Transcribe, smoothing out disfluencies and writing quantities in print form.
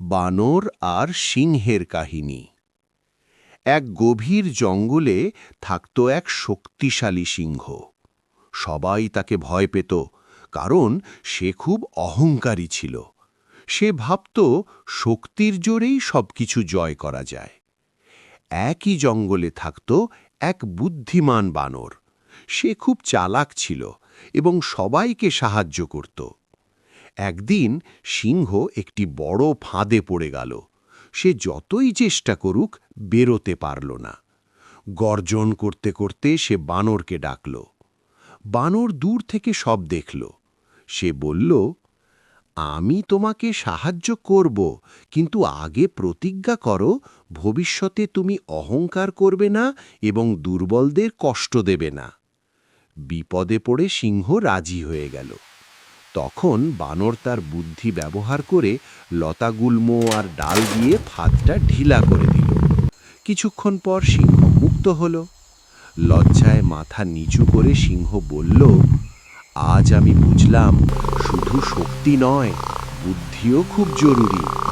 বানর আর সিংহের কাহিনী। এক গভীর জঙ্গলে থাকত এক শক্তিশালী সিংহ। সবাই তাকে ভয় পেত, কারণ সে খুব অহংকারী ছিল। সে ভাবত শক্তির জোরেই সবকিছু জয় করা যায়। একই জঙ্গলে থাকত এক বুদ্ধিমান বানর। সে খুব চালাক ছিল এবং সবাইকে সাহায্য করত। একদিন সিংহ একটি বড় ফাঁদে পড়ে গেল। সে যতই চেষ্টা করুক বেরোতে পারল না। গর্জন করতে করতে সে বানরকে ডাকল। বানর দূর থেকে সব দেখল। সে বলল, আমি তোমাকে সাহায্য করব, কিন্তু আগে প্রতিজ্ঞা করো ভবিষ্যতে তুমি অহংকার করবে না এবং দুর্বলদের কষ্ট দেবে না। বিপদে পড়ে সিংহ রাজি হয়ে গেল। তখন বানর তার বুদ্ধি ব্যবহার করে লতাগুল্ম আর ডাল দিয়ে ফাঁদটা ঢিলা করে দিল। কিছুক্ষণ পর সিংহ মুক্ত হল। লজ্জায় মাথা নিচু করে সিংহ বলল, আজ আমি বুঝলাম শুধু শক্তি নয়, বুদ্ধিও খুব জরুরি।